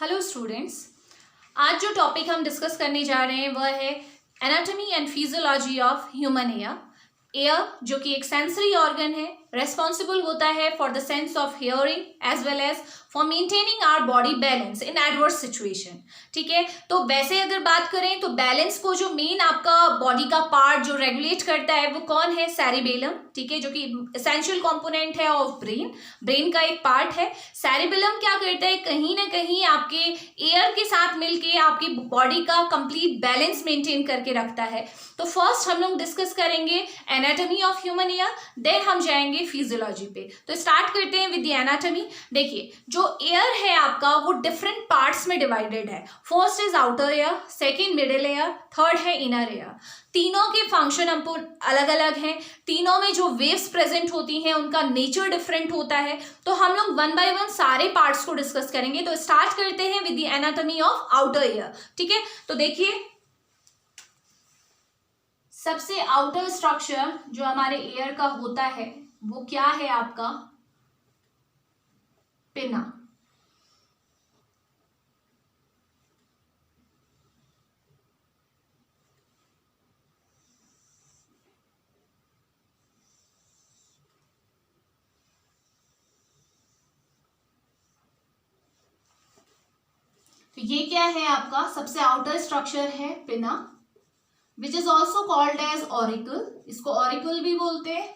Hello students, आज जो topic हम डिस्कस करने जा रहे हैं वह है anatomy and physiology of human ear. Ear जो कि एक सेंसरी ऑर्गन है, रेस्पॉन्सिबल होता है for the sense of hearing as well as for maintaining our body balance in adverse situation. ठीक है, तो वैसे अगर बात करें तो बैलेंस को जो मेन आपका बॉडी का पार्ट जो रेगुलेट करता है वो कौन है? सेरिबेलम। ठीक है, जो कि एसेंशियल कंपोनेंट है ऑफ ब्रेन का एक पार्ट है। सेरिबेलम क्या करता है? कहीं ना कहीं आपके एयर के साथ मिलके आपकी बॉडी का कंप्लीट बैलेंस मेंटेन करके रखता है। तो फर्स्ट हम लोग डिस्कस करेंगे anatomy of human ear, then हम जाएंगे फिजियोलॉजी पे। तो स्टार्ट करते हैं विद द एनाटॉमी। देखिए, जो एयर है आपका वो डिफरेंट पार्ट्स में डिवाइडेड है। First is outer air, second middle air, third है इनर एयर। तीनों के फंक्शन हमको अलग अलग हैं। तीनों में जो वेव्स प्रेजेंट होती हैं उनका नेचर डिफरेंट होता है। तो हम लोग वन बाय वन सारे पार्ट्स को डिस्कस करेंगे। तो स्टार्ट करते हैं with the anatomy of outer air. ठीक है, तो देखिए सबसे आउटर स्ट्रक्चर जो हमारे एयर का होता है वो क्या है? आपका पिना। तो ये क्या है? आपका सबसे आउटर स्ट्रक्चर है pinna, which is also called as auricle. इसको ऑरिकल भी बोलते हैं।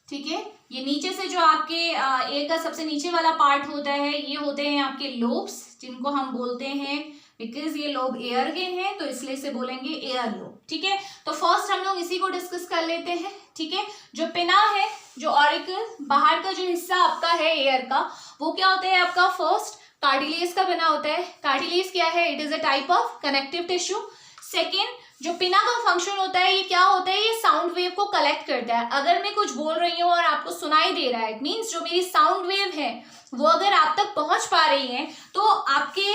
ठीक है, ये नीचे से जो आपके एयर का सबसे नीचे वाला पार्ट होता है ये होते हैं आपके लोब्स, जिनको हम बोलते हैं बिकॉज ये लोब एयर के हैं तो इसलिए इसे बोलेंगे एयर लोब। ठीक है, तो फर्स्ट हम लोग इसी को डिस्कस कर लेते हैं। ठीक है, जो पिना है, जो ऑरिकल बाहर का जो हिस्सा आपका है एयर का, वो क्या होता है आपका? फर्स्ट कार्टिलेज का बना होता है। कार्टिलेज क्या है? It is a type of connective tissue. Second, जो पिना का फंक्शन होता है ये क्या होता है? ये साउंड वेव को कलेक्ट करता है। अगर मैं कुछ बोल रही हूँ और आपको सुनाई दे रहा है, इट मीन्स जो मेरी साउंड वेव है वो अगर आप तक पहुंच पा रही है तो आपके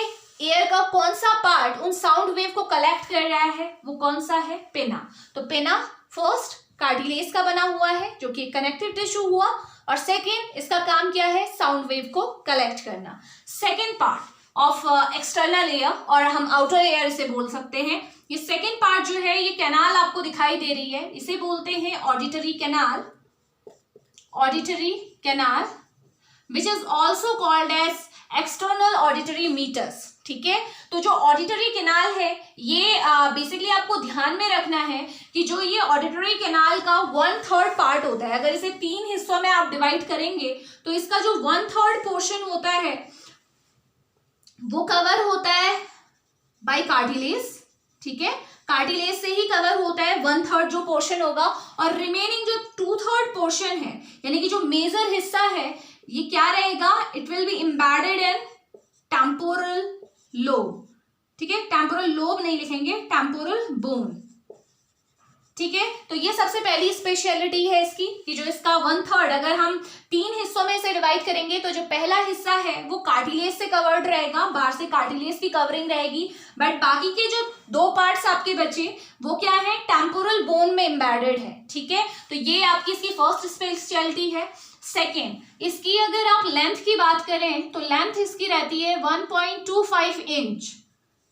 एयर का कौन सा पार्ट उन साउंड वेव को कलेक्ट कर रहा है? वो कौन सा है? पिना। तो पिना फर्स्ट कार्टिलेज का बना हुआ है जो कि कनेक्टिव टिश्यू हुआ, और सेकेंड इसका काम क्या है? साउंड वेव को कलेक्ट करना। Second part of external air, और हम आउटर एयर इसे बोल सकते हैं। ये सेकेंड पार्ट जो है, ये कैनाल आपको दिखाई दे रही है, इसे बोलते हैं auditory canal. Auditory canal which is also called as external auditory meatus. ठीक है, तो जो ऑडिटरी कैनाल है ये बेसिकली आपको ध्यान में रखना है कि जो ये ऑडिटरी कैनाल का 1/3 पार्ट होता है, अगर इसे 3 हिस्सों में आप डिवाइड करेंगे तो इसका जो 1/3 पोर्शन होता है वो कवर होता है बाय कार्टिलेज। ठीक है, कार्टिलेज से ही कवर होता है 1/3 जो पोर्शन होगा, और रिमेनिंग जो 2/3 पोर्शन है यानी कि जो मेजर हिस्सा है ये क्या रहेगा? It will be embedded in temporal lobe. ठीक है, टेम्पोरल लोब नहीं लिखेंगे, टेम्पोरल बोन। ठीक है, तो ये सबसे पहली स्पेशलिटी है इसकी कि जो इसका 1/3 अगर हम 3 हिस्सों में से डिवाइड करेंगे तो जो पहला हिस्सा है वो कार्टिलेज से कवर्ड रहेगा, बाहर से कार्टिलेज की कवरिंग रहेगी, बट बाकी के जो 2 पार्ट्स आपके बचे वो क्या है? टेम्पोरल बोन में एम्बेडेड है। ठीक है, तो ये आपकी इसकी फर्स्ट स्पेशलिटी है। सेकेंड, इसकी अगर आप लेंथ की बात करें तो लेंथ इसकी रहती है 1.25 इंच।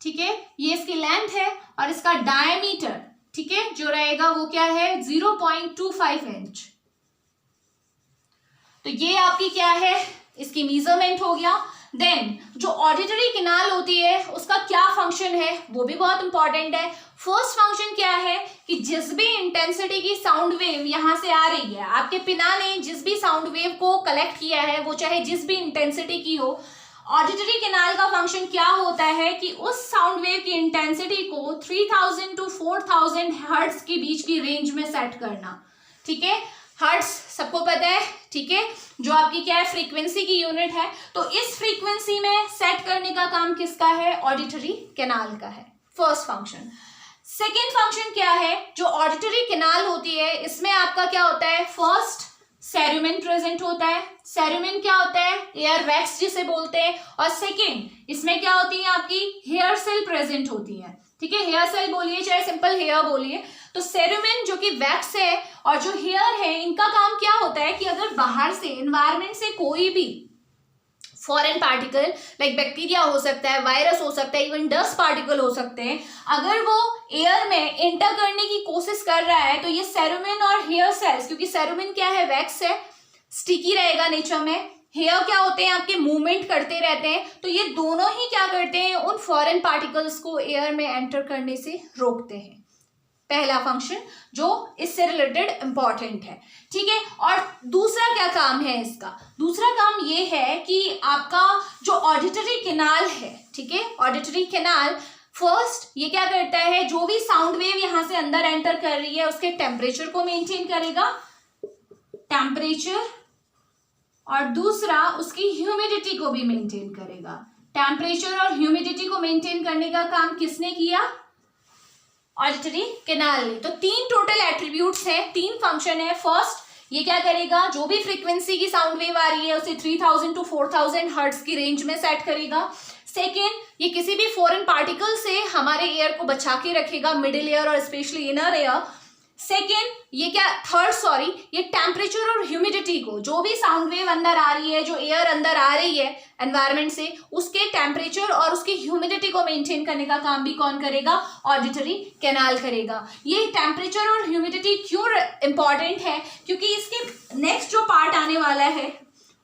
ठीक है, ये इसकी लेंथ है, और इसका डायमीटर ठीक है जो रहेगा वो क्या है? 0.25 इंच। तो ये आपकी क्या है? इसकी मेजरमेंट हो गया। देन जो ऑडिटरी कैनाल होती है उसका क्या फंक्शन है वो भी बहुत इंपॉर्टेंट है। फर्स्ट फंक्शन क्या है कि जिस भी इंटेंसिटी की साउंड वेव यहां से आ रही है, आपके पिना ने जिस भी साउंड वेव को कलेक्ट किया है वो चाहे जिस भी इंटेंसिटी की हो, ऑडिटरी कैनाल का फंक्शन क्या होता है कि उस साउंड वेव की इंटेंसिटी को 3000 to 4000 हर्ट्ज के बीच की रेंज में सेट करना। ठीक है, हर्ट्ज सबको पता है। ठीक है, जो आपकी क्या है? फ्रीक्वेंसी की यूनिट है। तो इस फ्रीक्वेंसी में सेट करने का काम किसका है? ऑडिटरी कैनाल का है। First function. सेकेंड फंक्शन क्या है? जो ऑडिटरी कैनाल होती है इसमें आपका क्या होता है? फर्स्ट सेरुमेन प्रेजेंट होता है। सेरुमेन क्या होता है? एयर वैक्स जिसे बोलते हैं। और सेकेंड इसमें क्या होती है? आपकी हेयर सेल प्रेजेंट होती है। ठीक है, हेयर सेल बोलिए चाहे सिंपल हेयर बोलिए। तो सेरुमेन जो कि वैक्स है और जो हेयर है, इनका काम क्या होता है कि अगर बाहर से एनवायरमेंट से कोई भी फॉरेन पार्टिकल लाइक बैक्टीरिया हो सकता है, वायरस हो सकता है, इवन डस्ट पार्टिकल हो सकते हैं, अगर वो एयर में एंटर करने की कोशिश कर रहा है तो ये सेरुमिन और हेयर सेल्स, क्योंकि सेरुमिन क्या है, वैक्स है, स्टिकी रहेगा नेचर में, हेयर क्या होते हैं आपके मूवमेंट करते रहते हैं, तो ये दोनों ही क्या करते हैं, उन फॉरेन पार्टिकल्स को एयर में एंटर करने से रोकते हैं। पहला फंक्शन जो इससे रिलेटेड इंपॉर्टेंट है, ठीक है। और दूसरा क्या काम है इसका, दूसरा काम ये है कि आपका जो ऑडिटरी कैनाल है, ठीक है, ऑडिटरी कैनाल फर्स्ट ये क्या करता है, जो भी साउंड वेव यहां से अंदर एंटर कर रही है उसके टेम्परेचर को मेंटेन करेगा, टेम्परेचर, और दूसरा उसकी ह्यूमिडिटी को भी मेंटेन करेगा। टेम्परेचर और ह्यूमिडिटी को मेंटेन करने का काम किसने किया, ऑडिटरी कैनाल ने। तो तीन टोटल एट्रीब्यूट्स हैं, तीन फंक्शन है। फर्स्ट ये क्या करेगा, जो भी फ्रीक्वेंसी की साउंड वेव आ रही है उसे 3000 टू 4000 हर्ट्ज की रेंज में सेट करेगा। सेकेंड, ये किसी भी फॉरेन पार्टिकल से हमारे एयर को बचा के रखेगा, मिडिल एयर और स्पेशली इनर एयर। सेकेंड ये क्या, थर्ड सॉरी, ये टेम्परेचर और ह्यूमिडिटी को, जो भी साउंड वेव अंदर आ रही है, जो एयर अंदर आ रही है एनवायरमेंट से, उसके टेम्परेचर और उसकी ह्यूमिडिटी को मेंटेन करने का काम भी कौन करेगा, ऑडिटरी कैनाल करेगा। ये टेम्परेचर और ह्यूमिडिटी क्यों इंपॉर्टेंट है, क्योंकि इसके नेक्स्ट जो पार्ट आने वाला है,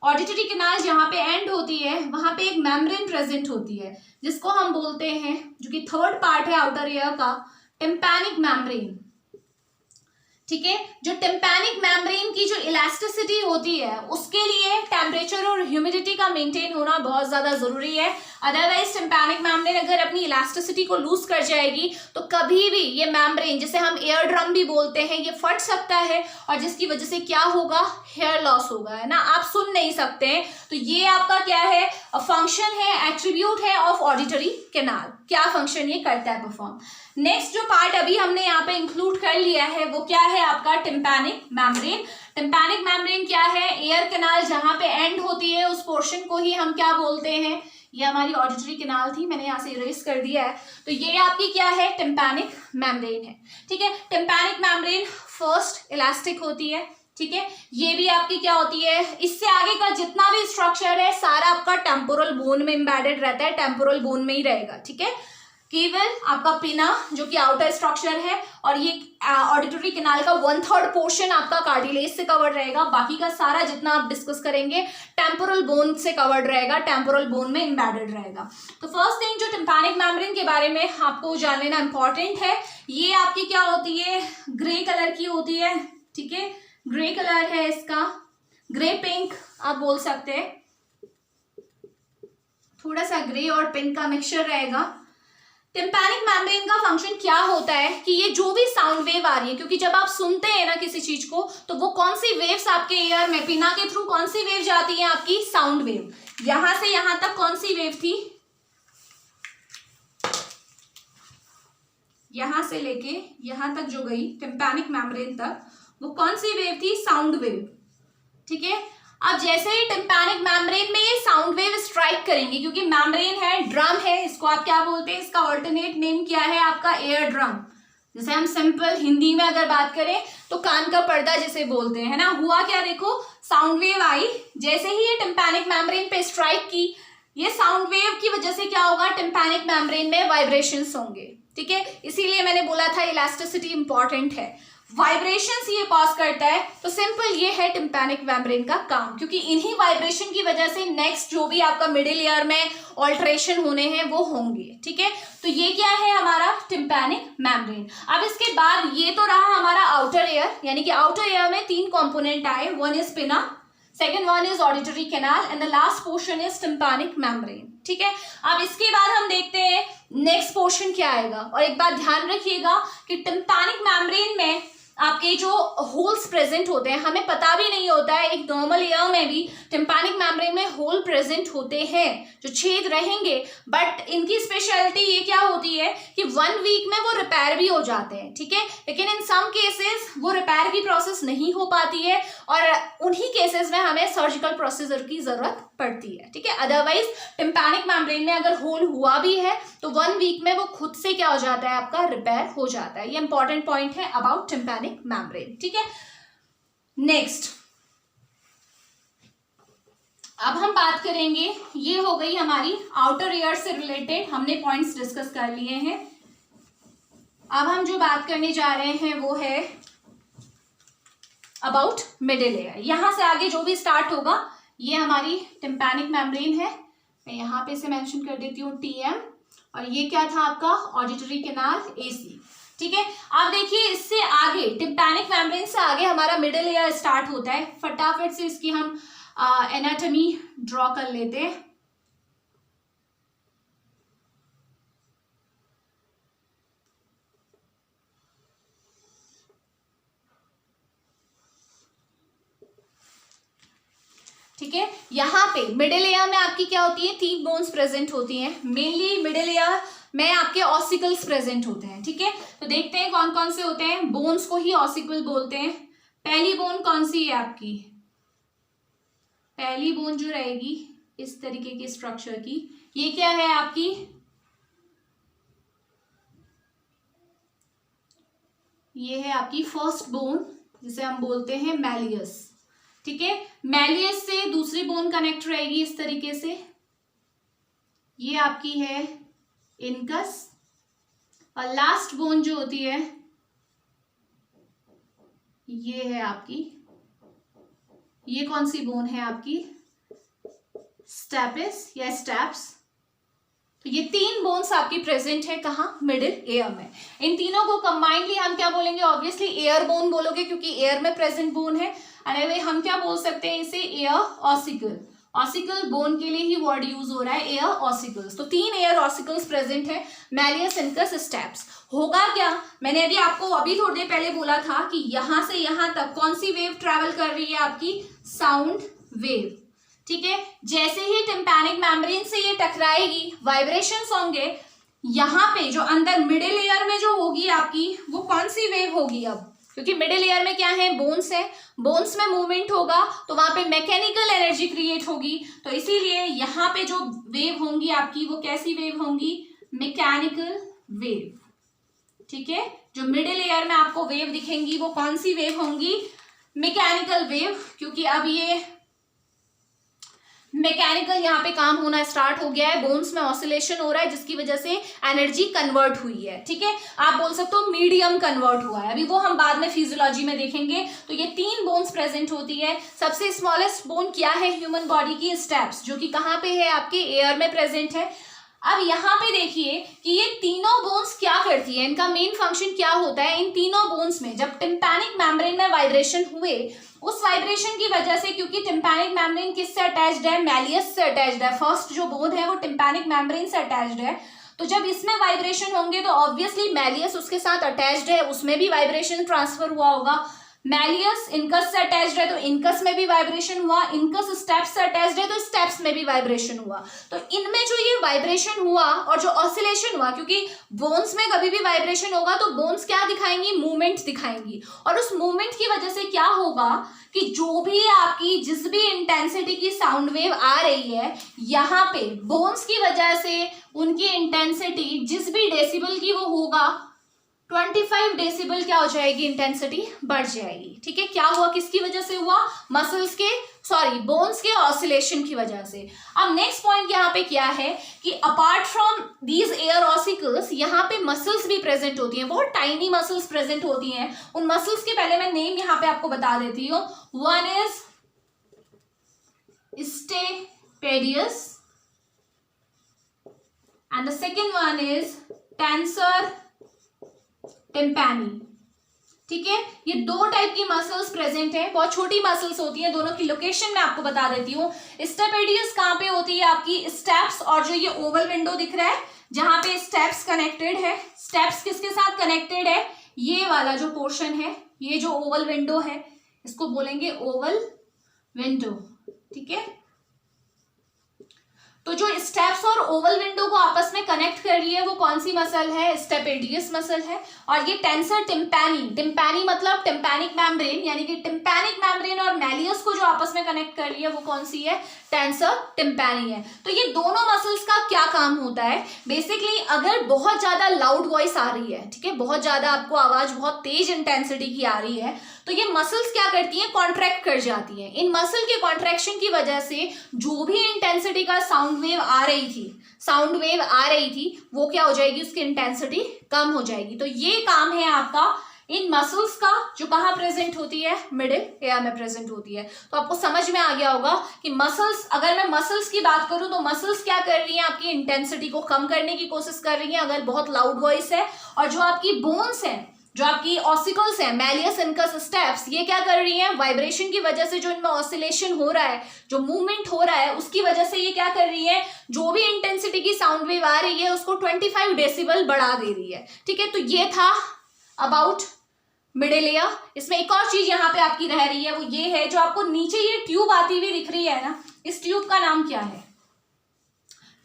ऑडिटरी कैनाल जहाँ पे एंड होती है वहां पे एक मेम्ब्रेन प्रेजेंट होती है जिसको हम बोलते हैं, जो कि थर्ड पार्ट है आउटर एयर का, टिम्पैनिक मेम्ब्रेन, ठीक है। जो टिम्पैनिक मेम्ब्रेन की जो इलास्टिसिटी होती है उसके लिए टेम्परेचर और ह्यूमिडिटी का मेंटेन होना बहुत ज्यादा जरूरी है। अदरवाइज टिम्पैनिक मेम्ब्रेन अगर अपनी इलास्टिसिटी को लूज कर जाएगी तो कभी भी ये मेम्ब्रेन, जिसे हम एयर ड्रम भी बोलते हैं, ये फट सकता है और जिसकी वजह से क्या होगा, हेयर लॉस होगा, है ना, आप सुन नहीं सकते हैं। तो ये आपका क्या है, फंक्शन है, एट्रीब्यूट है ऑफ ऑडिटरी कैनाल, क्या फंक्शन ये करता है परफॉर्म। नेक्स्ट जो पार्ट अभी हमने यहाँ पे इंक्लूड कर लिया है वो क्या है आपका, टिम्पैनिक मेम्ब्रेन। टिम्पैनिक मेम्ब्रेन क्या है, एयर कैनाल जहां पे एंड होती है उस पोर्शन को ही हम क्या बोलते हैं, ये हमारी ऑडिटरी कैनाल थी, मैंने यहाँ से इरेज कर दिया है, तो ये आपकी क्या है, टिम्पैनिक मेम्ब्रेन है, ठीक है। टिम्पैनिक मेम्ब्रेन फर्स्ट इलास्टिक होती है, ठीक है, ये भी आपकी क्या होती है, इससे आगे का जितना भी स्ट्रक्चर है सारा आपका टेम्पोरल बोन में एम्बेडेड रहता है, टेम्पोरल बोन में ही रहेगा, ठीक है। केवल आपका पिना जो कि आउटर स्ट्रक्चर है, और ये ऑडिटरी कैनाल का 1/3 पोर्शन आपका कार्टिलेज से कवर्ड रहेगा, बाकी का सारा जितना आप डिस्कस करेंगे टेम्पोरल बोन से कवर्ड रहेगा, टेम्पोरल बोन में एम्बेडेड रहेगा। तो फर्स्ट थिंग जो टिम्पैनिक मेम्ब्रेन के बारे में आपको जान लेना इंपॉर्टेंट है, ये आपकी क्या होती है, ग्रे कलर की होती है, ठीक है, ग्रे कलर है इसका, ग्रे पिंक आप बोल सकते हैं, थोड़ा सा ग्रे और पिंक का मिक्सचर रहेगा। टिम्पैनिक मेम्ब्रेन का फंक्शन क्या होता है कि ये जो भी साउंड वेव आ रही है, क्योंकि जब आप सुनते हैं ना किसी चीज को तो वो कौन सी वेव्स आपके एयर में, पिना के थ्रू कौन सी वेव जाती है, आपकी साउंड वेव, यहां से यहां तक कौन सी वेव थी, यहां से लेके यहां तक जो गई टिम्पैनिक मेम्ब्रेन तक, वो कौन सी वेव थी, साउंड वेव, ठीक है। अब जैसे ही टिम्पैनिक मेम्ब्रेन में ये साउंड वेव स्ट्राइक करेंगे, क्योंकि मेम्ब्रेन है, ड्रम है, इसको आप क्या बोलते हैं, इसका ऑल्टरनेट नेम क्या है आपका, एयर ड्रम, जैसे हम सिंपल हिंदी में अगर बात करें तो कान का पर्दा जिसे बोलते हैं, है ना। हुआ क्या, देखो साउंड वेव आई, जैसे ही ये टिम्पैनिक मेम्ब्रेन पे स्ट्राइक की, ये साउंड वेव की वजह से क्या होगा, टिम्पैनिक मेम्ब्रेन में वाइब्रेशंस होंगे, ठीक है। इसीलिए मैंने बोला था इलास्टिसिटी इंपॉर्टेंट है, वाइब्रेशंस ये कॉज करता है। तो सिंपल ये है टिम्पैनिक मेम्ब्रेन का काम, क्योंकि इन्हीं वाइब्रेशन की वजह से नेक्स्ट जो भी आपका मिडिल ईयर में ऑल्टरेशन होने हैं वो होंगे, ठीक है। तो ये क्या है हमारा टिम्पैनिक मेम्ब्रेन। अब इसके बाद ये तो रहा हमारा आउटर एयर, यानी कि आउटर एयर में 3 कंपोनेंट आए, वन इज पिना, second one is auditory canal and the last portion is tympanic membrane, ठीक है। अब इसके बाद हम देखते हैं नेक्स्ट पोर्शन क्या आएगा, और एक बात ध्यान रखिएगा कि टिम्पैनिक मेम्ब्रेन में आपके जो होल्स प्रेजेंट होते हैं, हमें पता भी नहीं होता है, एक नॉर्मल एयर में भी टिम्पैनिक मेम्ब्रेन में होल प्रेजेंट होते हैं, जो छेद रहेंगे, बट इनकी स्पेशलिटी ये क्या होती है कि 1 वीक में वो रिपेयर भी हो जाते हैं, ठीक है। लेकिन इन सम केसेस वो रिपेयर की प्रोसेस नहीं हो पाती है, और उन्हीं केसेस में हमें सर्जिकल प्रोसीजर की जरूरत पड़ती है, ठीक है। अदरवाइज टिम्पैनिक मेम्ब्रेन में अगर होल हुआ भी है तो 1 वीक में वो खुद से क्या हो जाता है, आपका रिपेयर हो जाता है। ये इंपॉर्टेंट पॉइंट है अबाउट टिम्पैनिक मेम्ब्रेन, ठीक है। नेक्स्ट अब हम बात करेंगे, ये हो गई हमारी आउटर एयर से रिलेटेड, हमने पॉइंट्स डिस्कस कर लिए हैं। अब हम जो बात करने जा रहे हैं वो है अबाउट मिडिल एयर। यहां से आगे जो भी स्टार्ट होगा ये हमारी टिम्पैनिक मेम्ब्रेन है, मैं यहाँ पे इसे मेंशन कर देती हूँ टीएम, और ये क्या था आपका ऑडिटरी कैनाल एसी। ठीक है, अब देखिए इससे आगे टिम्पैनिक मेम्ब्रेन से आगे हमारा मिडिल एयर स्टार्ट होता है। फटाफट से इसकी हम एनाटॉमी ड्रॉ कर लेते हैं। ठीक है, यहाँ पे मिडिल एयर में आपकी क्या होती है, 3 बोन्स प्रेजेंट होती हैं। मेनली मिडिल एयर में आपके ऑसिकल्स प्रेजेंट होते हैं। ठीक है, तो देखते हैं कौन कौन से होते हैं। बोन्स को ही ऑसिकल बोलते हैं। पहली बोन कौन सी है आपकी, पहली बोन जो रहेगी इस तरीके की स्ट्रक्चर की, ये क्या है आपकी, ये है आपकी फर्स्ट बोन, जिसे हम बोलते हैं मैलियस। ठीक है, मैलियस से दूसरी बोन कनेक्ट रहेगी इस तरीके से, ये आपकी है इनकस, और लास्ट बोन जो होती है ये है आपकी, ये कौन सी बोन है आपकी, स्टेपिस या स्टेप्स। तो ये 3 बोन्स आपकी प्रेजेंट है कहाँ, मिडिल एयर में। इन तीनों को कंबाइंडली हम क्या बोलेंगे, ऑब्वियसली एयर बोन बोलोगे क्योंकि एयर में प्रेजेंट बोन है। एंड हम क्या बोल सकते हैं इसे, एयर ऑसिकल। ऑसिकल बोन के लिए ही वर्ड यूज हो रहा है, एयर ऑसिकल्स। तो 3 एयर ऑसिकल्स प्रेजेंट है, मैलियस, इनकस, स्टेप्स। होगा क्या, मैंने अभी आपको अभी थोड़ी देर पहले बोला था कि यहां से यहां तक कौन सी वेव ट्रेवल कर रही है आपकी, साउंड वेव। ठीक है, जैसे ही टिम्पैनिक मेम्ब्रेन से ये टकराएगी, वाइब्रेशंस होंगे। यहाँ पे जो अंदर मिडिल एयर में जो होगी आपकी, वो कौन सी वेव होगी, अब क्योंकि मिडिल एयर में क्या है, बोन्स है, बोन्स में मूवमेंट होगा तो वहां पे मैकेनिकल एनर्जी क्रिएट होगी। तो इसीलिए यहाँ पे जो वेव होंगी आपकी, वो कैसी वेव होंगी, मैकेनिकल वेव। ठीक है, जो मिडिल एयर में आपको वेव दिखेंगी वो कौन सी वेव होंगी, मैकेनिकल वेव, क्योंकि अब ये मैकेनिकल यहाँ पे काम होना स्टार्ट हो गया है, बोन्स में ऑसिलेशन हो रहा है जिसकी वजह से एनर्जी कन्वर्ट हुई है। ठीक है, आप बोल सकते हो मीडियम कन्वर्ट हुआ है, अभी वो हम बाद में फिजियोलॉजी में देखेंगे। तो ये 3 बोन्स प्रेजेंट होती है। सबसे स्मॉलेस्ट बोन क्या है ह्यूमन बॉडी की, स्टेप्स, जो कि कहाँ पे है, आपके एयर में प्रेजेंट है। अब यहाँ पे देखिए कि ये तीनों बोन्स क्या करती है, इनका मेन फंक्शन क्या होता है। इन तीनों बोन्स में जब टिम्पैनिक मेम्ब्रेन में वाइब्रेशन हुए, उस वाइब्रेशन की वजह से, क्योंकि टिम्पैनिक मेम्ब्रेन किससे अटैच्ड है, मैलियस से अटैच्ड है, फर्स्ट जो बोन है वो टिम्पैनिक मेम्ब्रेन से अटैच्ड है। तो जब इसमें वाइब्रेशन होंगे तो ऑब्वियसली मैलियस उसके साथ अटैच्ड है, उसमें भी वाइब्रेशन ट्रांसफर हुआ होगा। मैलियस इनकस से अटैच्ड है तो इनकस में भी वाइब्रेशन हुआ, इनकस स्टेप्स से अटैच्ड है तो स्टेप्स में भी वाइब्रेशन हुआ। तो इनमें जो ये वाइब्रेशन हुआ और जो ऑसिलेशन हुआ, क्योंकि बोन्स में कभी भी वाइब्रेशन होगा तो बोन्स क्या दिखाएंगी, मूवमेंट दिखाएंगी। और उस मूवमेंट की वजह से क्या होगा कि जो भी आपकी जिस भी इंटेंसिटी की साउंड वेव आ रही है, यहाँ पे बोन्स की वजह से उनकी इंटेंसिटी जिस भी डेसिबल की वो होगा, 25 डेसिबल क्या हो जाएगी, इंटेंसिटी बढ़ जाएगी। ठीक है, क्या हुआ, किसकी वजह से हुआ, मसल्स के, सॉरी बोन्स के ऑसिलेशन की वजह से। अब नेक्स्ट पॉइंट यहाँ पे क्या है कि apart from these air ossicles, यहाँ पे मसल्स भी प्रेजेंट होती हैं, बहुत टाइनी मसल्स प्रेजेंट होती हैं। उन मसल्स के पहले मैं नेम यहाँ पे आपको बता देती हूँ। One is stapedius and the second one is tensor tympani. ठीक है, ये 2 टाइप की मसल्स प्रेजेंट है, बहुत छोटी मसल्स होती हैं। दोनों की लोकेशन मैं आपको बता देती हूँ। स्टेपेडियस कहाँ पे होती है आपकी, स्टेप्स, और जो ये ओवल विंडो दिख रहा है जहां पे स्टेप्स कनेक्टेड है, स्टेप्स किसके साथ कनेक्टेड है, ये वाला जो पोर्शन है, ये जो ओवल विंडो है इसको बोलेंगे ओवल विंडो। ठीक है, तो जो स्टेप्स और ओवल विंडो को आपस में कनेक्ट कर रही है वो कौन सी मसल है, स्टेपेडियस मसल है। और ये टेंसर टिम्पैनी, टिम्पैनी मतलब टिम्पैनिक मेम्ब्रेन, यानी कि टिम्पैनिक मेम्ब्रेन और मैलियस को जो आपस में कनेक्ट कर रही है वो कौन सी है, टेंसर टिम्पैनी है। तो ये दोनों मसल्स का क्या काम काम होता है बेसिकली, अगर बहुत ज्यादा लाउड वॉइस आ रही है, ठीक है, बहुत ज्यादा आपको आवाज बहुत तेज इंटेंसिटी की आ रही है, तो ये मसल्स क्या करती हैं, कॉन्ट्रैक्ट कर जाती हैं। इन मसल के कॉन्ट्रैक्शन की वजह से जो भी इंटेंसिटी का साउंड वेव आ रही थी वो क्या हो जाएगी, उसकी इंटेंसिटी कम हो जाएगी। तो ये काम है आपका इन मसल्स का, जो कहाँ प्रेजेंट होती है, मिडिल एयर में प्रेजेंट होती है। तो आपको समझ में आ गया होगा कि मसल्स, अगर मैं मसल्स की बात करूं तो मसल्स क्या कर रही हैं, आपकी इंटेंसिटी को कम करने की कोशिश कर रही हैं अगर बहुत लाउड वॉइस है, और जो आपकी बोन्स हैं, जो आपकी ऑसिकल्स हैं, मैलियस इनकस स्टेप्स, ये क्या कर रही हैं, वाइब्रेशन की वजह से जो इनमें ऑसिलेशन हो रहा है, जो मूवमेंट हो रहा है, उसकी वजह से ये क्या कर रही है, जो भी इंटेंसिटी की साउंड वेव आ रही है उसको 25 डेसिबल बढ़ा दे रही है। ठीक है, तो ये था अबाउट मिडिल एयर। इसमें एक और चीज यहाँ पे आपकी रह रही है, वो ये है, जो आपको नीचे ये ट्यूब आती हुई दिख रही है ना, इस ट्यूब का नाम क्या है,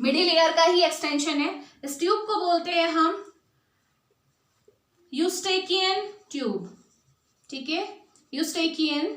मिडिल एयर का ही एक्सटेंशन है। इस ट्यूब को बोलते हैं हम यूस्टेकियन ट्यूब। ठीक है, यूस्टेकियन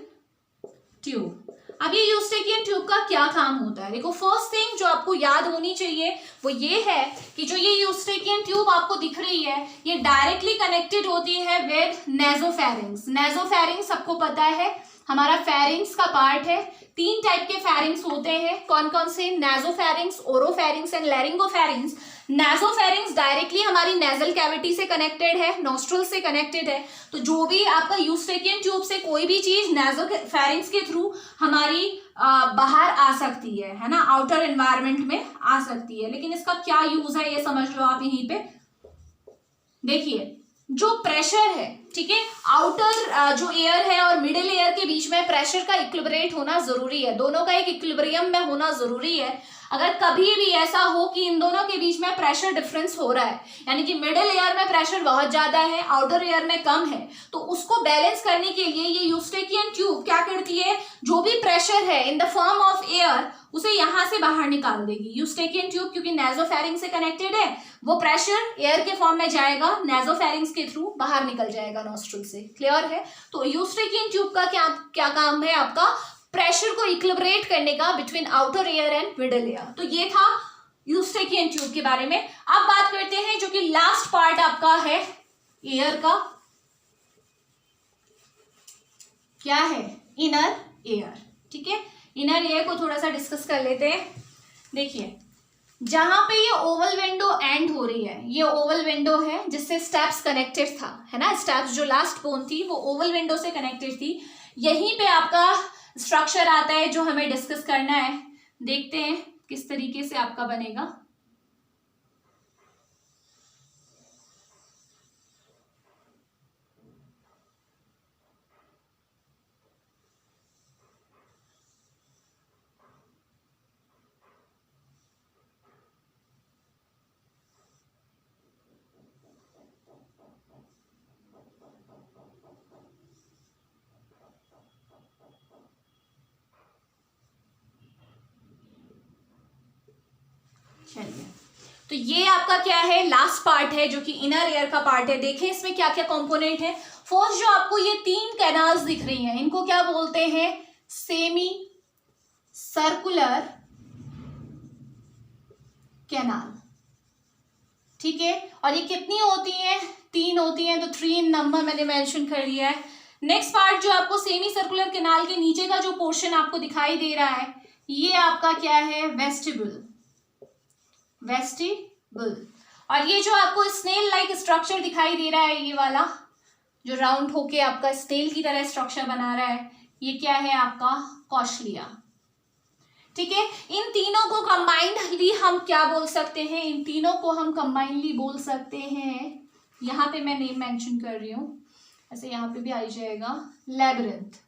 ट्यूब। अब ये यूस्टेकियन ट्यूब का क्या काम होता है, देखो फर्स्ट थिंग जो आपको याद होनी चाहिए वो ये है कि जो ये यूस्टेकियन ट्यूब आपको दिख रही है ये डायरेक्टली कनेक्टेड होती है विद नेजोफेरिंग्स। नेजोफेरिंग्स सबको पता है हमारा फेरिंग्स का पार्ट है। 3 टाइप के फेरिंग्स होते हैं, कौन कौन से, nasopharynx, oropharynx and laryngopharynx. Nasopharynx directly हमारी नेजल कैविटी से कनेक्टेड है, नोस्ट्रल से कनेक्टेड है। तो जो भी आपका यूस्टेकियन ट्यूब से कोई भी चीज नेजोफेरिंग्स के थ्रू हमारी बाहर आ सकती है ना, आउटर एनवायरनमेंट में आ सकती है। लेकिन इसका क्या यूज है ये समझ लो आप यहीं पे। देखिए जो प्रेशर है, ठीक है, आउटर जो एयर है और मिडिल एयर के बीच में प्रेशर का इक्विलिब्रेट होना जरूरी है, दोनों का एक इक्विलिब्रियम में होना जरूरी है। अगर कभी भी ऐसा हो कि इन दोनों के बीच में प्रेशर डिफरेंस हो रहा है, यानी कि मिडिल एयर में प्रेशर बहुत ज्यादा है, आउटर एयर में कम है, तो उसको बैलेंस करने के लिए ये यूस्टेकियन ट्यूब क्या करती है, जो भी प्रेशर है in the form of air उसे यहां से बाहर निकाल देगी। यूस्टेकियन ट्यूब क्योंकि नेजोफेरिंग से कनेक्टेड है, वो प्रेशर एयर के फॉर्म में जाएगा, नेजोफेरिंग्स के थ्रू बाहर निकल जाएगा नॉस्ट्रल से। क्लियर है? तो यूस्टेकियन ट्यूब का क्या काम है आपका, प्रेशर को इक्विलिब्रेट करने का between outer air and middle air. तो ये था यूस्टेकियन ट्यूब के बारे में। अब बात करते हैं जो कि लास्ट पार्ट आपका है एयर का, क्या है, इनर एयर। ठीक है, इनर एयर को थोड़ा सा डिस्कस कर लेते हैं। देखिए जहां पे ये ओवल विंडो एंड हो रही है, ये ओवल विंडो है जिससे स्टेप्स कनेक्टेड था, है ना, स्टेप्स जो लास्ट बोन थी वो ओवल विंडो से कनेक्टेड थी। यहीं पे आपका स्ट्रक्चर आता है जो हमें डिस्कस करना है। देखते हैं किस तरीके से आपका बनेगा। चलिए, तो ये आपका क्या है, लास्ट पार्ट है जो कि इनर एयर का पार्ट है। देखें इसमें क्या क्या कंपोनेंट है। फर्स्ट जो आपको ये 3 कैनाल्स दिख रही हैं, इनको क्या बोलते हैं, सेमी सर्कुलर कैनाल। ठीक है, और ये कितनी होती हैं, 3 होती हैं, तो 3 इन नंबर मैंने मेंशन कर दिया है। नेक्स्ट पार्ट जो आपको सेमी सर्कुलर कैनाल के नीचे का जो पोर्शन आपको दिखाई दे रहा है, ये आपका क्या है, वेस्टिबुल। और ये जो आपको स्नेल लाइक स्ट्रक्चर दिखाई दे रहा है, ये वाला जो राउंड होके आपका स्नेल की तरह स्ट्रक्चर बना रहा है, ये क्या है आपका, कॉशलिया। ठीक है, इन तीनों को कंबाइंडली हम क्या बोल सकते हैं, इन तीनों को हम कंबाइंडली बोल सकते हैं, यहाँ पे मैं नेम मेंशन कर रही हूँ, ऐसे यहाँ पे भी आ जाएगा, लैबिरिंथ।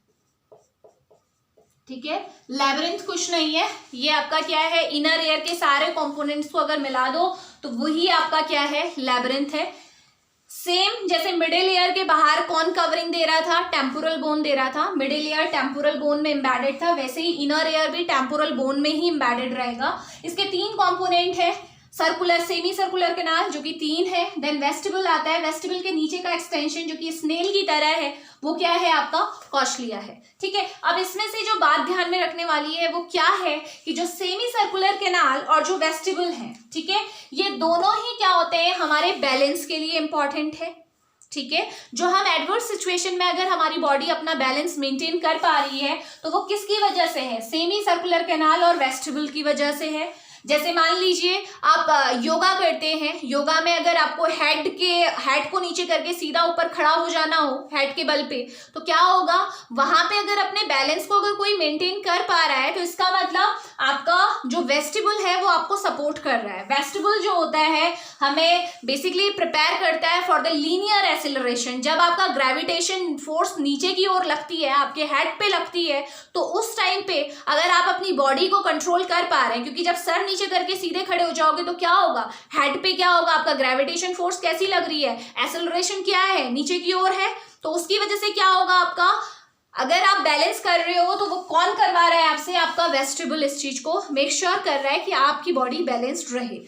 ठीक है, लैबिरिंथ कुछ नहीं है, ये आपका क्या है, इनर एयर के सारे कंपोनेंट्स को अगर मिला दो तो वही आपका क्या है, लैबिरिंथ है। सेम जैसे मिडिल एयर के बाहर कौन कवरिंग दे रहा था, टेम्पोरल बोन दे रहा था, मिडिल एयर टेम्पोरल बोन में एम्बेडेड था, वैसे ही इनर एयर भी टेम्पोरल बोन में ही एम्बेडेड रहेगा। इसके 3 कंपोनेंट है, सर्कुलर, सेमी सर्कुलर कैनाल जो कि 3 है। देन वेस्टिबल आता है, वेस्टिबल के नीचे का एक्सटेंशन जो कि स्नेल की तरह है वो क्या है आपका कॉशलिया है। ठीक है, अब इसमें से जो बात ध्यान में रखने वाली है वो क्या है कि जो सेमी सर्कुलर कैनाल और जो वेस्टिबल है, ठीक है, ये दोनों ही क्या होते हैं हमारे बैलेंस के लिए इंपॉर्टेंट है। ठीक है, जो हम एडवर्स सिचुएशन में अगर हमारी बॉडी अपना बैलेंस मेंटेन कर पा रही है तो वो किसकी वजह से है, सेमी सर्कुलर कैनाल और वेस्टिबल की वजह से है। जैसे मान लीजिए आप योगा करते हैं, योगा में अगर आपको हेड को नीचे करके सीधा ऊपर खड़ा हो जाना हो हेड के बल पे, तो क्या होगा वहां पे अगर अपने बैलेंस को अगर कोई मेंटेन कर पा रहा है तो इसका मतलब आपका जो वेस्टिबल है वो आपको सपोर्ट कर रहा है। वेस्टिबल जो होता है हमें बेसिकली प्रिपेयर करता है फॉर द लीनियर एक्सेलरेशन। जब आपका ग्रेविटेशन फोर्स नीचे की ओर लगती है, आपके हेड पे लगती है, तो उस टाइम पे अगर आप अपनी बॉडी को कंट्रोल कर पा रहे हैं, क्योंकि जब सर नीचे करके सीधे खड़े हो जाओगे तो क्या होगा, हेड पे क्या होगा, आपका ग्रेविटेशन फोर्स कैसी लग रही है, एक्सेलरेशन क्या है, नीचे की ओर है, तो उसकी वजह से क्या होगा आपका, अगर आप बैलेंस कर रहे हो तो वो कौन करवा रहा है आपसे, आपका वेस्टिबल इस चीज को मेक श्योर कर रहा है कि आपकी बॉडी बैलेंस्ड रहे।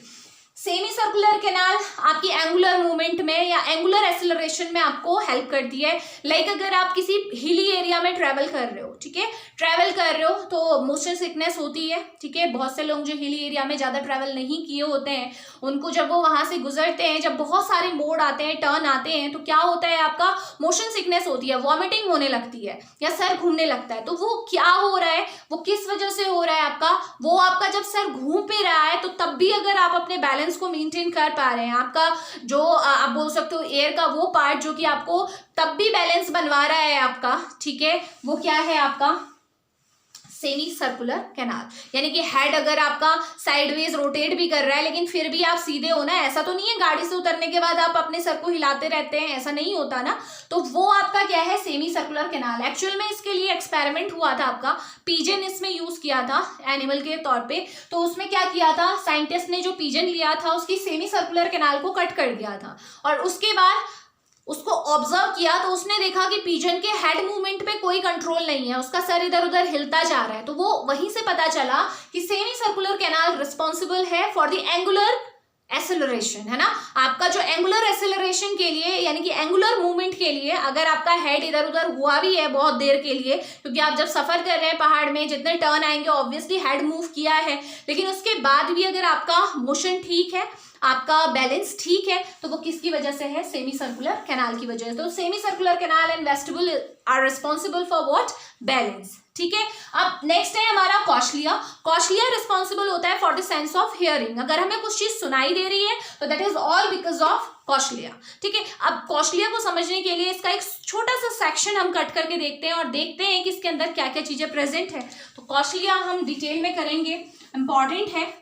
सेमी सर्कुलर कैनाल आपकी एंगुलर मूवमेंट में या एंगुलर एक्सेलरेशन में आपको हेल्प करती है। लाइक अगर आप किसी हिली एरिया में ट्रैवल कर रहे हो, ठीक है, ट्रैवल कर रहे हो तो मोशन सिकनेस होती है। ठीक है, बहुत से लोग जो हिली एरिया में ज्यादा ट्रैवल नहीं किए होते हैं उनको जब वो वहां से गुजरते हैं, जब बहुत सारे मोड़ आते हैं, टर्न आते हैं, तो क्या होता है आपका मोशन सिकनेस होती है, वॉमिटिंग होने लगती है या सर घूमने लगता है। तो वो क्या हो रहा है, वो किस वजह से हो रहा है आपका, वो आपका जब सर घूम पे रहा है तो तब भी अगर आप अपने बैलेंस को मेंटेन कर पा रहे हैं, आपका जो आप बोल सकते हो एयर का वो पार्ट जो कि आपको तब भी बैलेंस बनवा रहा है आपका, ठीक है, वो क्या है आपका सेमी सर्कुलर कैनाल। यानी कि हेड अगर आपका साइडवेज रोटेट भी कर रहा है लेकिन फिर भी आप सीधे हो ना, ऐसा तो नहीं है गाड़ी से उतरने के बाद आप अपने सर को हिलाते रहते हैं, ऐसा नहीं होता ना, तो वो आपका क्या है सेमी सर्कुलर कैनाल। एक्चुअल में इसके लिए एक्सपेरिमेंट हुआ था, आपका पिजन इसमें यूज किया था एनिमल के तौर पे। तो उसमें क्या किया था, साइंटिस्ट ने जो पिजन लिया था उसकी सेमी सर्कुलर कैनाल को कट कर दिया था और उसके बाद उसको ऑब्जर्व किया तो उसने देखा कि पिजन के हेड मूवमेंट पे कोई कंट्रोल नहीं है, उसका सर इधर उधर हिलता जा रहा है। तो वो वहीं से पता चला कि सेमी सर्कुलर कैनाल रिस्पॉन्सिबल है फॉर द एंगुलर एक्सेलरेशन, है ना। आपका जो एंगुलर एक्सेलरेशन के लिए यानी कि एंगुलर मूवमेंट के लिए अगर आपका हेड इधर उधर हुआ भी है बहुत देर के लिए, क्योंकि आप जब सफर कर रहे हैं पहाड़ में जितने टर्न आएंगे ऑब्वियसली हेड मूव किया है, लेकिन उसके बाद भी अगर आपका मोशन ठीक है, आपका बैलेंस ठीक है, तो वो किसकी वजह से है, सेमी सर्कुलर कैनाल की वजह से। तो semi circular canal and vestibule are responsible for what, balance. ठीक है, अब नेक्स्ट है हमारा कॉशलिया। कॉशलिया रिस्पॉन्सिबल होता है for the sense of hearing. अगर हमें कुछ चीज सुनाई दे रही है तो that is all because of cochlea. ठीक है, अब कॉशलिया को समझने के लिए इसका एक छोटा सा सेक्शन हम कट करके देखते हैं और देखते हैं कि इसके अंदर क्या क्या चीजें प्रेजेंट है। तो कॉशलिया हम डिटेल में करेंगे, इंपॉर्टेंट है।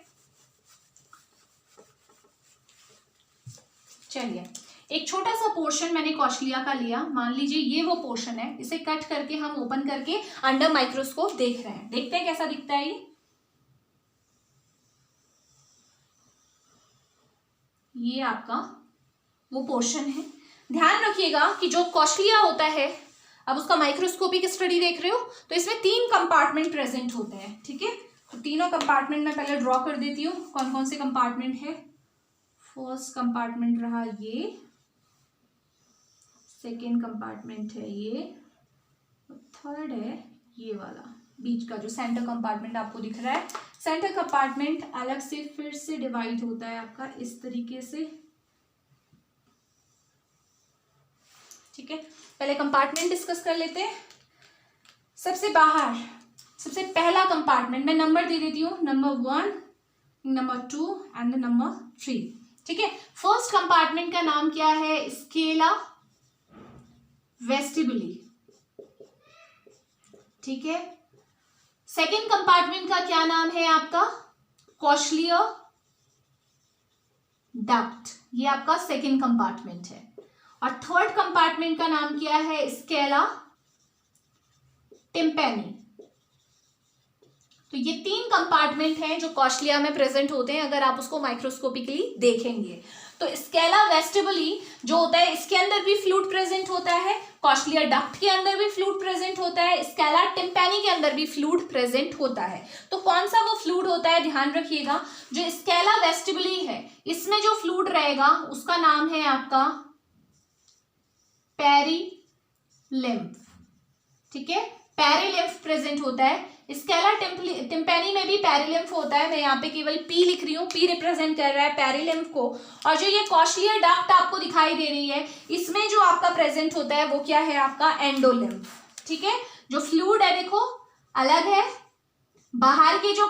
चलिए, एक छोटा सा पोर्शन मैंने कॉशलिया का लिया, मान लीजिए ये वो पोर्शन है, इसे कट करके हम ओपन करके अंडर माइक्रोस्कोप देख रहे हैं, देखते हैं कैसा दिखता है ये आपका वो पोर्शन है। ध्यान रखिएगा कि जो कॉशलिया होता है, अब उसका माइक्रोस्कोपिक स्टडी देख रहे हो तो इसमें 3 कंपार्टमेंट प्रेजेंट होते हैं। ठीक है, तो तीनों कंपार्टमेंट में पहले ड्रॉ कर देती हूँ कौन कौन से कंपार्टमेंट है। फर्स्ट कंपार्टमेंट रहा ये, सेकेंड कंपार्टमेंट है ये, थर्ड है ये वाला बीच का जो सेंटर कंपार्टमेंट आपको दिख रहा है। सेंटर कंपार्टमेंट अलग से फिर से डिवाइड होता है आपका इस तरीके से। ठीक है, पहले कंपार्टमेंट डिस्कस कर लेते हैं। सबसे बाहर सबसे पहला कंपार्टमेंट मैं नंबर दे देती हूँ, नंबर 1, नंबर 2 एंड नंबर 3। ठीक है, फर्स्ट कंपार्टमेंट का नाम क्या है, स्केला वेस्टिबुली। ठीक है, सेकेंड कंपार्टमेंट का क्या नाम है आपका, कॉशलियर डक्ट, ये आपका सेकेंड कंपार्टमेंट है। और थर्ड कंपार्टमेंट का नाम क्या है, स्केला टिम्पैनी। तो तो ये 3 कंपार्टमेंट हैं जो कॉशलिया में प्रेजेंट होते हैं अगर आप उसको माइक्रोस्कोपिकली देखेंगे। तो स्केला वेस्टिबुली जो होता है इसके अंदर भी फ्लूइड प्रेजेंट होता है, कॉशलिया डक्ट के अंदर भी फ्लूइड प्रेजेंट होता है, स्केला टिम्पैनी के अंदर भी फ्लूइड प्रेजेंट होता है। तो कौन सा वो फ्लूइड होता है ध्यान रखिएगा, जो स्केला वेस्टिबुली है इसमें जो फ्लूइड रहेगा उसका नाम है आपका पेरिलिम्फ। ठीक है, पेरिलिम्फ प्रेजेंट होता है। स्केला टिम्पैनी में भी पेरिलिम्फ होता है, मैं यहाँ पे केवल पी लिख रही हूँ, पी रिप्रेजेंट कर रहा है पेरिलिम्फ को। और जो ये कॉशलिया डक्ट आपको दिखाई दे रही है इसमें जो आपका प्रेजेंट होता है वो क्या है आपका एंडोलिम्फ। ठीक है, जो फ्लूइड है देखो अलग है, बाहर के जो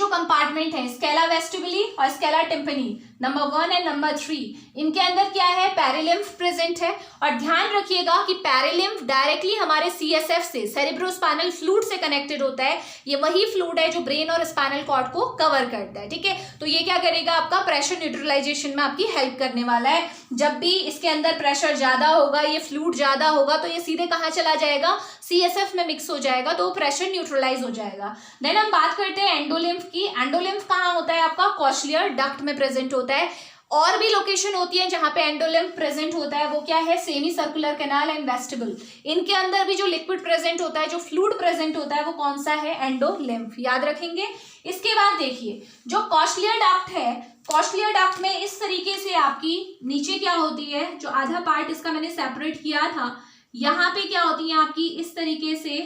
कंपार्टमेंट है स्केला वेस्टिबुली और स्केला टिम्पैनी नंबर 1 एंड नंबर 3, इनके अंदर क्या है पेरिलिम्फ प्रेजेंट है। और ध्यान रखिएगा कि पेरिलिम्फ डायरेक्टली हमारे सीएसएफ से सेरेब्रोस्पाइनल फ्लूइड से कनेक्टेड होता है। ये वही फ्लूइड है जो ब्रेन और स्पाइनल कॉर्ड को कवर करता है। ठीक है, तो ये क्या करेगा आपका प्रेशर न्यूट्रलाइजेशन में आपकी हेल्प करने वाला है। जब भी इसके अंदर प्रेशर ज्यादा होगा, ये फ्लूइड ज्यादा होगा, तो ये सीधे कहाँ चला जाएगा सीएसएफ में मिक्स हो जाएगा, तो प्रेशर न्यूट्रलाइज हो जाएगा। देन हम बात करते हैं एंडोलिम्फ की। एंडोलिम्फ कहाँ होता है आपका कॉशलिया डक्ट में प्रेजेंट होता है। और भी लोकेशन होती है जहां पे एंडोलिम्फ प्रेजेंट होता है, वो क्या है semi circular canal and vestibule. इनके अंदर भी जो लिक्विड प्रेजेंट होता है, जो फ्लूइड प्रेजेंट होता है, वो कौन सा है एंडोलिम्फ, याद रखेंगे। इसके बाद देखिए जो कॉशलिया डक्ट है, कॉशलिया डक्ट में इस तरीके से आपकी नीचे क्या होती है, जो आधा पार्ट इसका मैंने सेपरेट किया था, यहाँ पे क्या होती है आपकी इस तरीके से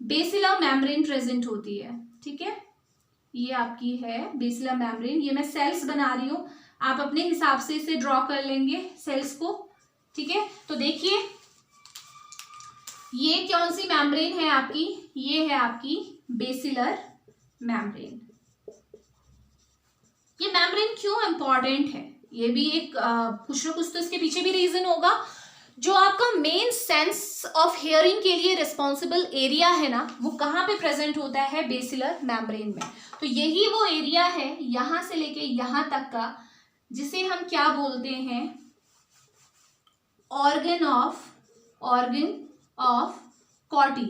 बेसिलर मेम्ब्रेन प्रेजेंट होती है। ठीक है, ये आपकी है बेसिलर मेम्ब्रेन, ये मैं सेल्स बना रही हूँ, आप अपने हिसाब से इसे ड्रॉ कर लेंगे सेल्स को। ठीक है, तो देखिए ये कौन सी मेम्ब्रेन है आपकी, ये है आपकी बेसिलर मेम्ब्रेन। ये मेम्ब्रेन क्यों इंपॉर्टेंट है, ये भी एक कुछ ना कुछ तो इसके पीछे भी रीजन होगा। जो आपका मेन सेंस ऑफ हियरिंग के लिए रिस्पॉन्सिबल एरिया है ना, वो कहाँ पे प्रेजेंट होता है बेसिलर मेम्ब्रेन में। तो यही वो एरिया है यहां से लेके यहां तक का, जिसे हम क्या बोलते हैं ऑर्गन ऑफ कॉटी।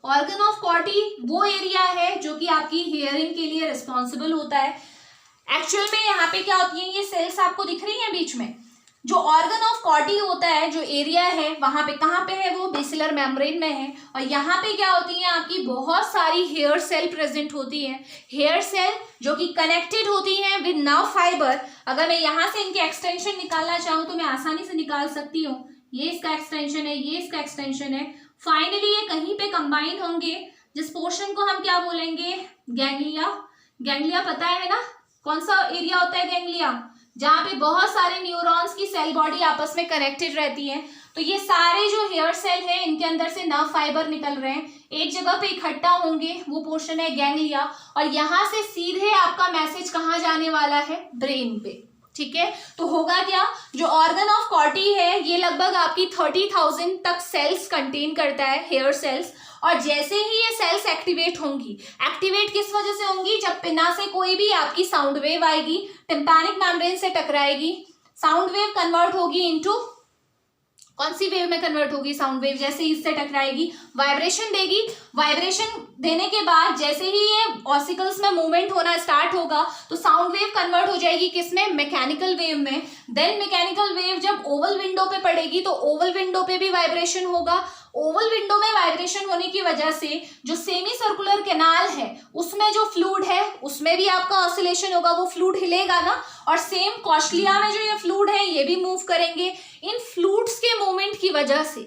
ऑर्गन ऑफ कॉटी वो एरिया है जो कि आपकी हियरिंग के लिए रिस्पॉन्सिबल होता है। एक्चुअल में यहाँ पे क्या होती है, ये सेल्स आपको दिख रही हैं बीच में, जो ऑर्गन ऑफ कॉटी होता है, जो एरिया है वहां पे कहाँ पे है, वो बेसिलर मेम्ब्रेन में है। और यहाँ पे क्या होती है आपकी बहुत सारी हेयर सेल प्रेजेंट होती है, हेयर सेल जो कि कनेक्टेड होती हैं विद नर्व फाइबर। अगर मैं यहाँ से इनके एक्सटेंशन निकालना चाहूँ तो मैं आसानी से निकाल सकती हूँ, ये इसका एक्सटेंशन है, ये इसका एक्सटेंशन है। फाइनली ये कहीं पे कंबाइन होंगे, जिस पोर्शन को हम क्या बोलेंगे गैंग्लिया। गैंग्लिया पता है ना कौन सा एरिया होता है गैंग्लिया, जहाँ पे बहुत सारे न्यूरॉन्स की सेल बॉडी आपस में कनेक्टेड रहती है। तो ये सारे जो हेयर सेल हैं इनके अंदर से नर्व फाइबर निकल रहे हैं, एक जगह पे इकट्ठा होंगे, वो पोर्शन है गैंग्लिया। और यहाँ से सीधे आपका मैसेज कहाँ जाने वाला है ब्रेन पे। ठीक है, तो होगा क्या, जो ऑर्गन ऑफ कॉटी है ये लगभग आपकी 30,000 तक सेल्स कंटेन करता है, हेयर सेल्स। और जैसे ही ये सेल्स एक्टिवेट होंगी, एक्टिवेट किस वजह से होंगी, जब पिना से कोई भी आपकी साउंड वेव आएगी, टिम्पैनिक मेम्ब्रेन से टकराएगी, साउंड वेव कन्वर्ट होगी इनटू कौन सी वेव में कन्वर्ट होगी, साउंड वेव जैसे ही इससे टकराएगी वाइब्रेशन देगी। वाइब्रेशन देने के बाद जैसे ही ये ऑसिकल्स में मूवमेंट होना स्टार्ट होगा तो साउंड वेव कन्वर्ट हो जाएगी किसमें, मैकेनिकल वेव में। देन मैकेनिकल वेव जब ओवल विंडो पे पड़ेगी तो ओवल विंडो पे भी वाइब्रेशन होगा। ओवल विंडो में वाइब्रेशन होने की वजह से जो सेमी सर्कुलर कैनाल है उसमें जो फ्लूइड है उसमें भी आपका ऑसिलेशन होगा, वो फ्लूइड हिलेगा ना। और सेम कॉशलिया में जो ये फ्लूइड है ये भी मूव करेंगे। इन फ्लूइड्स के मूवमेंट की वजह से,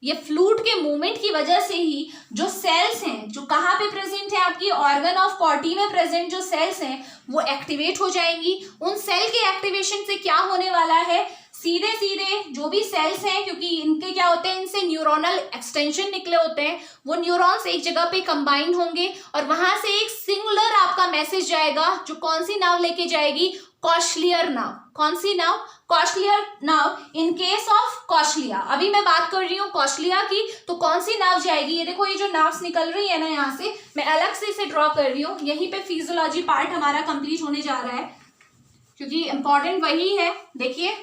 ये फ्लूइड के मूवमेंट की वजह से ही जो सेल्स हैं जो कहाँ पे प्रेजेंट है आपकी ऑर्गन ऑफ कॉटी में प्रेजेंट जो सेल्स हैं वो एक्टिवेट हो जाएंगी। उन सेल के एक्टिवेशन से क्या होने वाला है, सीधे सीधे जो भी सेल्स हैं, क्योंकि इनके क्या होते हैं, इनसे न्यूरोनल एक्सटेंशन निकले होते हैं, वो न्यूरॉन्स एक जगह पे कंबाइन होंगे और वहां से एक सिंगुलर आपका मैसेज जाएगा, जो कौन सी नाव लेके जाएगी, कॉशलियर नाव। कौन सी नाव, कॉशलियर नाव। इन केस ऑफ कॉशलिया, अभी मैं बात कर रही हूँ कॉशलिया की, तो कौन सी नाव जाएगी, ये देखो ये जो नाव्स निकल रही है ना, यहाँ से मैं अलग से इसे ड्रॉ कर रही हूँ। यहीं पे फिजियोलॉजी पार्ट हमारा कंप्लीट होने जा रहा है क्योंकि इंपॉर्टेंट वही है। देखिए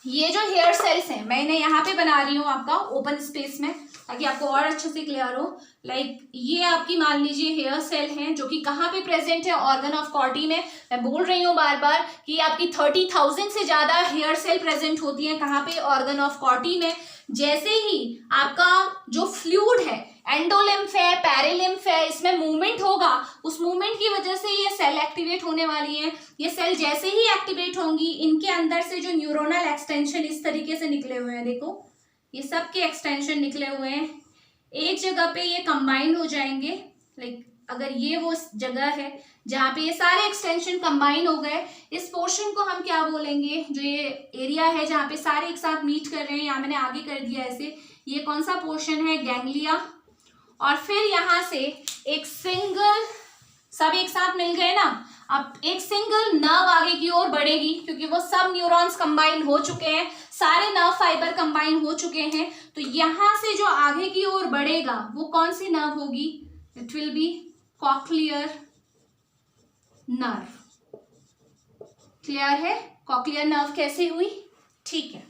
ये जो हेयर सेल्स हैं मैं इन्हें यहाँ पे बना रही हूँ आपका ओपन स्पेस में, ताकि आपको और अच्छे से क्लियर हो। लाइक ये आपकी मान लीजिए हेयर सेल हैं जो कि कहाँ पे प्रेजेंट है, ऑर्गन ऑफ कॉटी में। मैं बोल रही हूँ बार बार कि आपकी 30,000 से ज्यादा हेयर सेल प्रेजेंट होती है कहाँ पे, ऑर्गन ऑफ कॉटी में। जैसे ही आपका जो फ्लूइड है, एंडोलिम्फ है, पैरालिम्फ है, इसमें मूवमेंट होगा, उस मूवमेंट की वजह से ये सेल एक्टिवेट होने वाली है। ये सेल जैसे ही एक्टिवेट होंगी, इनके अंदर से जो न्यूरोनल एक्सटेंशन इस तरीके से निकले हुए हैं, देखो ये सब के एक्सटेंशन निकले हुए हैं, एक जगह पे ये कंबाइंड हो जाएंगे। लाइक अगर ये वो जगह है जहाँ पे ये सारे एक्सटेंशन कंबाइन हो गए, इस पोर्शन को हम क्या बोलेंगे, जो ये एरिया है जहाँ पे सारे एक साथ मीट कर रहे हैं, यहाँ मैंने आगे कर दिया ऐसे, ये कौन सा पोर्शन है, गैंग्लिया। और फिर यहाँ से एक सिंगल, सब एक साथ मिल गए ना, अब एक सिंगल नर्व आगे की ओर बढ़ेगी क्योंकि वो सब न्यूरॉन्स कंबाइन हो चुके हैं, सारे नर्व फाइबर कंबाइन हो चुके हैं। तो यहाँ से जो आगे की ओर बढ़ेगा वो कौन सी नर्व होगी, it will be cochlear nerve. Clear है कॉक्लियर नर्व कैसे हुई? ठीक है,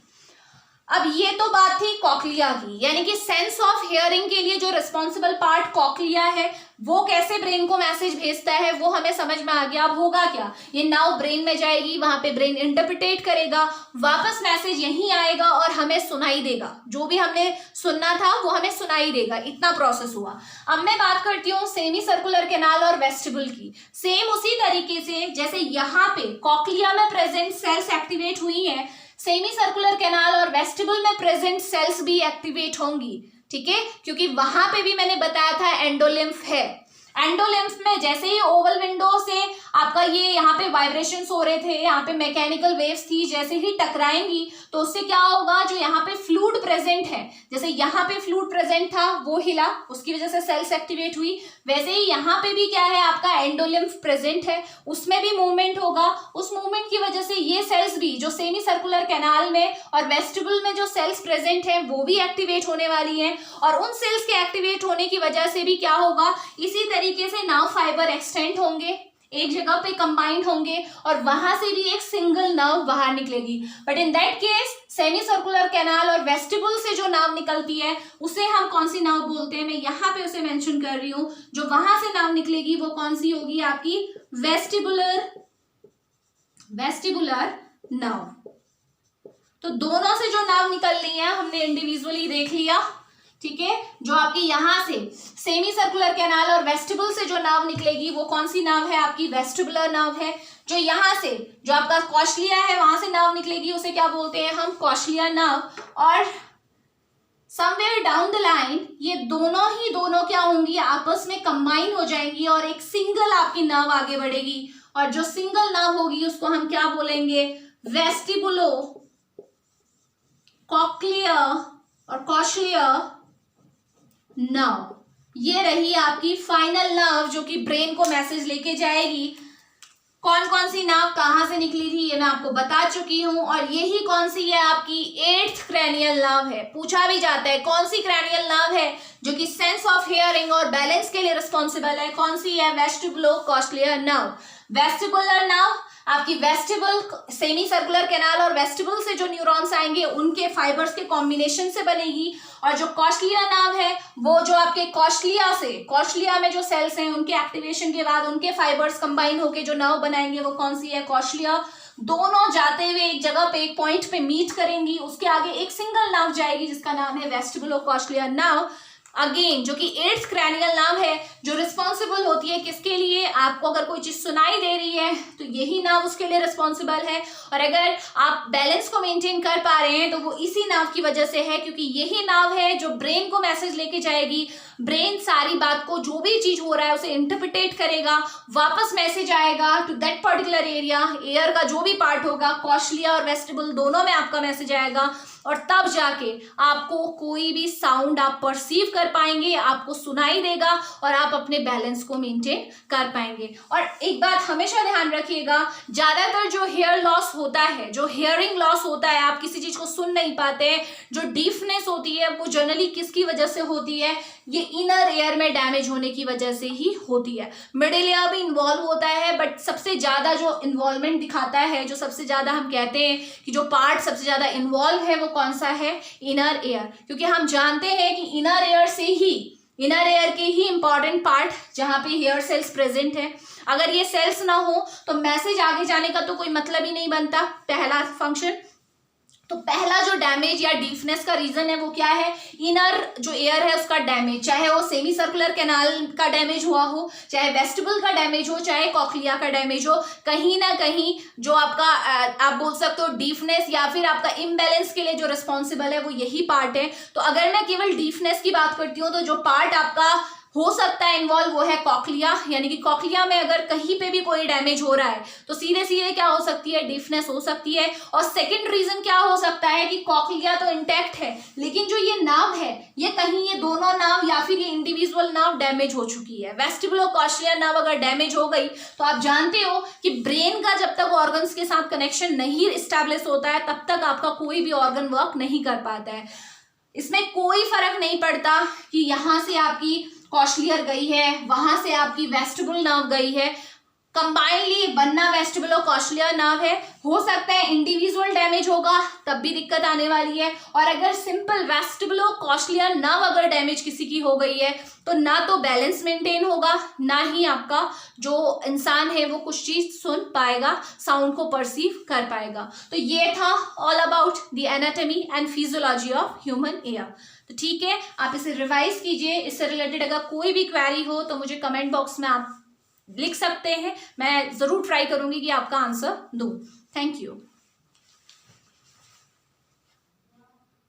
अब ये तो बात थी कॉक्लिया की, यानी कि सेंस ऑफ हियरिंग के लिए जो रिस्पॉन्सिबल पार्ट कॉक्लिया है वो कैसे ब्रेन को मैसेज भेजता है वो हमें समझ में आ गया। अब होगा क्या, ये नाउ ब्रेन में जाएगी, वहां पे ब्रेन इंटरप्रिटेट करेगा, वापस मैसेज यहीं आएगा और हमें सुनाई देगा, जो भी हमने सुनना था वो हमें सुनाई देगा। इतना प्रोसेस हुआ। अब मैं बात करती हूँ सेमी सर्कुलर कैनाल और वेस्टिबुल की। सेम उसी तरीके से जैसे यहाँ पे कॉक्लिया में प्रेजेंट सेल्स एक्टिवेट हुई है, सेमी सर्कुलर कैनाल और वेस्टिबुल में प्रेजेंट सेल्स भी एक्टिवेट होंगी। ठीक है, क्योंकि वहां पे भी मैंने बताया था एंडोलिम्फ है। एंडोलिम्फ में जैसे ही ओवल विंडो से आपका ये यहाँ पे वाइब्रेशंस हो रहे थे, यहाँ पे मैकेनिकल वेव्स थी, जैसे ही टकराएंगी तो उससे क्या होगा, जो यहाँ पे फ्लूइड प्रेजेंट है, जैसे यहाँ पे फ्लूइड प्रेजेंट था वो हिला, उसकी वजह से सेल्स एक्टिवेट हुई, वैसे ही यहाँ पे भी क्या है आपका एंडोलिम्फ प्रेजेंट है, उसमें भी मूवमेंट होगा। उस मूवमेंट की वजह से ये सेल्स भी जो सेमी सर्कुलर कैनाल में और वेस्टिबुल में जो सेल्स प्रेजेंट है वो भी एक्टिवेट होने वाली है। और उन सेल्स के एक्टिवेट होने की वजह से भी क्या होगा, इसी तरीके से नर्व फाइबर एक्सटेंड होंगे, एक जगह पे कंबाइंड होंगे और वहां से भी एक सिंगल नर्व बाहर निकलेगी। But in that case semi circular canal और वेस्टिबुल से जो नर्व निकलती है उसे हम कौन सी नर्व बोलते हैं, मैं यहाँ पे उसे मेंशन कर रही हूँ। जो वहां से नर्व निकलेगी वो कौन सी होगी, आपकी वेस्टिबुलर नर्व। तो दोनों से जो नर्व निकल रही है हमने इंडिविजुअली देख लिया। ठीक है, जो आपकी यहाँ से सेमी सर्कुलर कैनाल और वेस्टिबुल से जो नर्व निकलेगी वो कौन सी नर्व है, आपकी वेस्टिबुलर नर्व है। जो यहाँ से जो आपका कॉशलिया है वहां से नर्व निकलेगी उसे क्या बोलते हैं हम, कॉशलिया नर्व। और समवेयर डाउन द लाइन ये दोनों क्या होंगी, आपस में कंबाइन हो जाएंगी और एक सिंगल आपकी नर्व आगे बढ़ेगी। और जो सिंगल नर्व होगी उसको हम क्या बोलेंगे, वेस्टिबुलो कॉक्लियर और कॉशलियर नर्व। ये रही आपकी फाइनल नर्व जो कि ब्रेन को मैसेज लेके जाएगी। कौन कौन सी नर्व कहां से निकली थी ये मैं आपको बता चुकी हूं। और यही कौन सी है, आपकी 8th क्रैनियल नर्व है। पूछा भी जाता है कौन सी क्रैनियल नर्व है जो कि सेंस ऑफ हियरिंग और बैलेंस के लिए रिस्पॉन्सिबल है, कौन सी है, वेस्टिबुलो-कॉक्लियर नर्व। वेस्टिबुलर नर्व आपकी वेस्टिबुल सेमी सर्कुलर कैनाल और वेस्टिबुल से जो न्यूरॉन्स आएंगे उनके फाइबर्स के कॉम्बिनेशन से बनेगी। और जो कॉशलिया नर्व है वो जो आपके कॉशलिया में जो सेल्स हैं उनके एक्टिवेशन के बाद उनके फाइबर्स कंबाइन होके जो नर्व बनाएंगे वो कौन सी है, कॉशलिया। दोनों जाते हुए एक जगह पे एक पॉइंट पे मीट करेंगी, उसके आगे एक सिंगल नर्व जाएगी जिसका नाम है वेस्टिबुलो-कॉक्लियर नर्व। अगेन जो कि 8th क्रैनियल नर्व है जो रिस्पॉन्सिबल होती है किसके लिए, आपको अगर कोई चीज सुनाई दे रही है तो यही नर्व उसके लिए रिस्पॉन्सिबल है। और अगर आप बैलेंस को मेंटेन कर पा रहे हैं तो वो इसी नर्व की वजह से है, क्योंकि यही नर्व है जो ब्रेन को मैसेज लेके जाएगी। ब्रेन सारी बात को, जो भी चीज हो रहा है उसे इंटरप्रिटेट करेगा, वापस मैसेज आएगा to that particular area, ear का जो भी पार्ट होगा, कॉशलिया और वेस्टिबुल दोनों में आपका मैसेज आएगा। और तब जाके आपको कोई भी साउंड आप परसीव कर पाएंगे, आपको सुनाई देगा और आप अपने बैलेंस को मेंटेन कर पाएंगे। और एक बात हमेशा ध्यान रखिएगा, ज्यादातर जो हेयर लॉस होता है, जो हियरिंग लॉस होता है, आप किसी चीज को सुन नहीं पाते हैं, जो डीफनेस होती है वो जनरली किसकी वजह से होती है, ये इनर एयर में डैमेज होने की वजह से ही होती है। मिडिल एयर भी इन्वॉल्व होता है, बट सबसे ज्यादा जो इन्वॉल्वमेंट दिखाता है, जो सबसे ज्यादा हम कहते हैं कि जो पार्ट सबसे ज्यादा इन्वॉल्व है, वो कौन सा है? Inner air. क्योंकि हम जानते हैं कि इनर एयर के ही इंपॉर्टेंट पार्ट जहां पे हेयर सेल्स प्रेजेंट है, अगर ये सेल्स ना हो तो मैसेज आगे जाने का तो कोई मतलब ही नहीं बनता, पहला फंक्शन। तो पहला जो डैमेज या डीफनेस का रीजन है वो क्या है? इनर जो एयर है उसका डैमेज, चाहे वो सेमी सर्कुलर कैनाल का डैमेज हुआ हो, चाहे वेस्टिबल का डैमेज हो, चाहे कॉक्लिया का डैमेज हो, कहीं ना कहीं जो आपका आप बोल सकते हो डीफनेस या फिर आपका इम्बैलेंस के लिए जो रिस्पॉन्सिबल है वो यही पार्ट है। तो अगर मैं केवल डीफनेस की बात करती हूँ तो जो पार्ट आपका हो सकता है इन्वॉल्व वो है कॉक्लिया, यानी कि कॉक्लिया में अगर कहीं पे भी कोई डैमेज हो रहा है तो सीधे सीधे क्या हो सकती है? डिफनेस हो सकती है। और सेकंड रीजन क्या हो सकता है कि कॉक्लिया तो इंटैक्ट है, लेकिन जो ये नर्व है, ये कहीं ये दोनों नर्व या फिर ये इंडिविजुअल नर्व डैमेज हो चुकी है। वेस्टिबुलो कॉक्लियर नर्व अगर डैमेज हो गई तो आप जानते हो कि ब्रेन का जब तक ऑर्गन्स के साथ कनेक्शन नहीं इस्टेब्लिश होता है तब तक आपका कोई भी ऑर्गन वर्क नहीं कर पाता है। इसमें कोई फर्क नहीं पड़ता कि यहां से आपकी कॉक्लियर गई है, वहां से आपकी वेस्टिबुल नर्व गई है, कंबाइनली बनना वेस्टिबुलो कॉक्लियर नर्व है। हो सकता है इंडिविजुअल डैमेज होगा तब भी दिक्कत आने वाली है, और अगर सिंपल वेस्टिबुलो कॉक्लियर नर्व अगर डैमेज किसी की हो गई है तो ना तो बैलेंस मेंटेन होगा, ना ही आपका जो इंसान है वो कुछ चीज सुन पाएगा, साउंड को परसीव कर पाएगा। तो ये था all about the anatomy and physiology of human air. तो ठीक है, आप इसे रिवाइज कीजिए। इससे रिलेटेड अगर कोई भी क्वेरी हो तो मुझे कमेंट बॉक्स में आप लिख सकते हैं, मैं जरूर ट्राई करूंगी कि आपका आंसर दूं। Thank you.